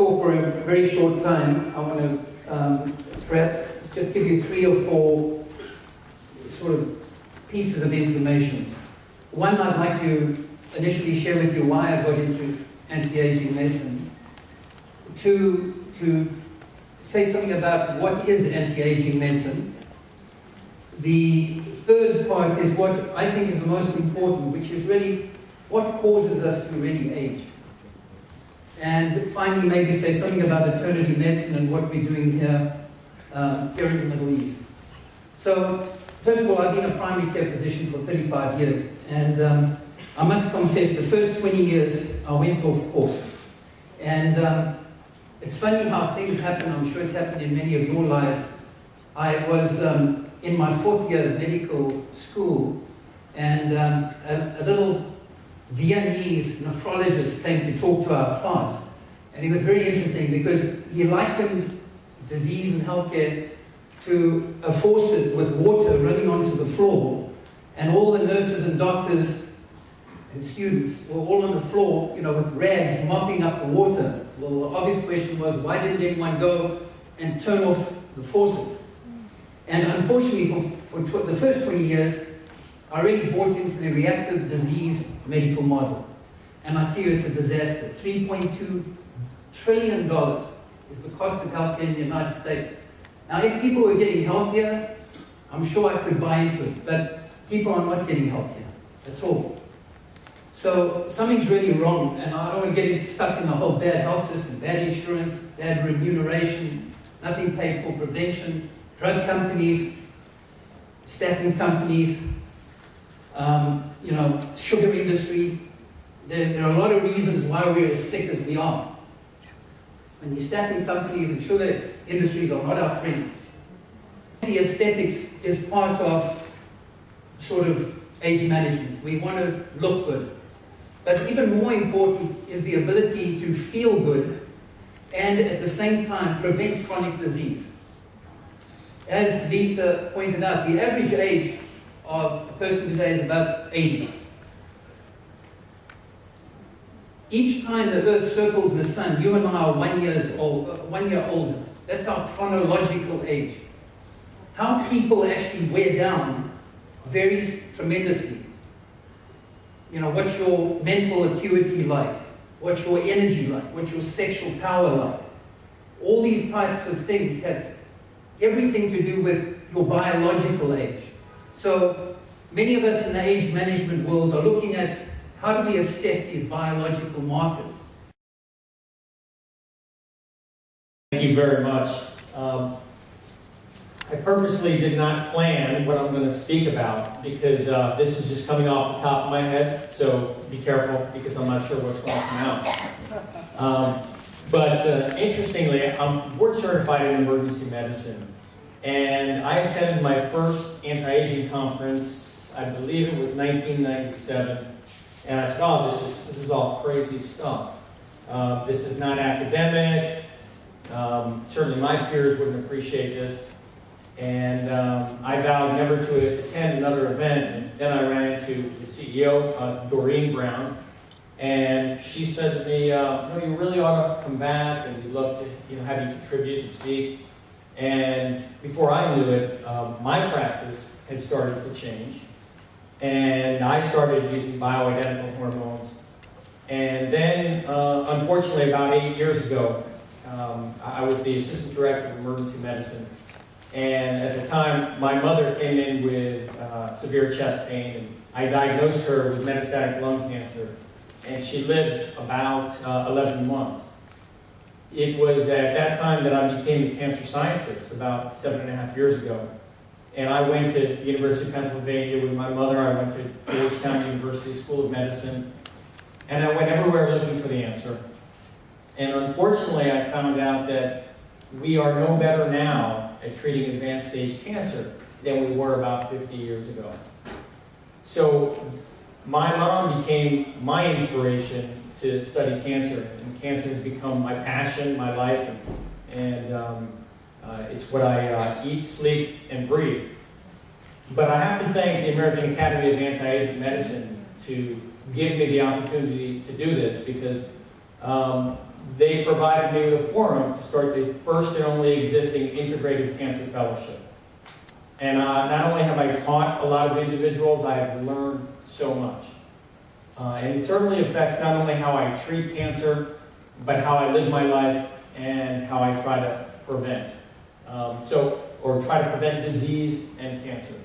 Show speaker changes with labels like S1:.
S1: talk for a very short time, I want to perhaps just give you 3 or 4 sort of pieces of information. One, I'd like to initially share with you why I got into anti-aging medicine. 2, to say something about what is anti-aging medicine. The third part is what I think is the most important, which is really what causes us to really age. And finally, maybe say something about eternity medicine and what we're doing here in the Middle East. So, first of all, I've been a primary care physician for 35 years, and I must confess, the first 20 years I went off course. And it's funny how things happen. I'm sure it's happened in many of your lives. I was in my 4th year of medical school, and a little Viennese nephrologist came to talk to our class. And he was very interesting because he likened disease and healthcare to a faucet with water running onto the floor, and all the nurses and doctors and students were all on the floor, with rags mopping up the water. Well, the obvious question was, why didn't anyone go and turn off the faucet? And unfortunately, for the first 20 years, I really bought into the reactive disease medical model. And I tell you, it's a disaster. $3.2 trillion is the cost of healthcare in the United States. Now, if people were getting healthier, I'm sure I could buy into it. But people are not getting healthier at all. So something's really wrong, and I don't want to get stuck in the whole bad health system, bad insurance, bad remuneration, nothing paid for prevention, drug companies, statin companies, sugar industry. There are a lot of reasons why we're as sick as we are. And these statin companies and sugar industries are not our friends. Aesthetics is part of sort of age management. We want to look good. But even more important is the ability to feel good and at the same time prevent chronic disease. As Lisa pointed out, the average age of a person today is about 80. Each time the Earth circles the Sun, you and I are 1 year older. That's our chronological age. How people actually wear down varies tremendously. What's your mental acuity like? What's your energy like? What's your sexual power like? All these types of things have everything to do with your biological age. So many of us in the age management world are looking at how do we assess these biological markers.
S2: Thank you very much. I purposely did not plan what I'm going to speak about because this is just coming off the top of my head, so be careful because I'm not sure what's going to come out. But interestingly, I'm board certified in emergency medicine, and I attended my first anti-aging conference, I believe it was 1997, and I said, oh, this is all crazy stuff. This is not academic. Certainly my peers wouldn't appreciate this. And I vowed never to attend another event. And then I ran into the CEO, Doreen Brown, and she said to me, no, you really ought to come back, and we'd love to have you contribute and speak. And before I knew it, my practice had started to change. And I started using bioidentical hormones. And then, unfortunately, about 8 years ago, I was the assistant director of emergency medicine. And at the time, my mother came in with severe chest pain, and I diagnosed her with metastatic lung cancer, and she lived about 11 months. It was at that time that I became a cancer scientist, about 7.5 years ago. And I went to the University of Pennsylvania with my mother. I went to Georgetown University School of Medicine, and I went everywhere looking for the answer. And unfortunately, I found out that we are no better now at treating advanced stage cancer than we were about 50 years ago. So my mom became my inspiration to study cancer, and cancer has become my passion, my life, and it's what I eat, sleep, and breathe. But I have to thank the American Academy of Anti-Aging Medicine to give me the opportunity to do this, because they provided me with a forum to start the first and only existing integrated cancer fellowship. And not only have I taught a lot of individuals, I have learned so much. And it certainly affects not only how I treat cancer, but how I live my life and how I try to prevent. Or try to prevent disease and cancer.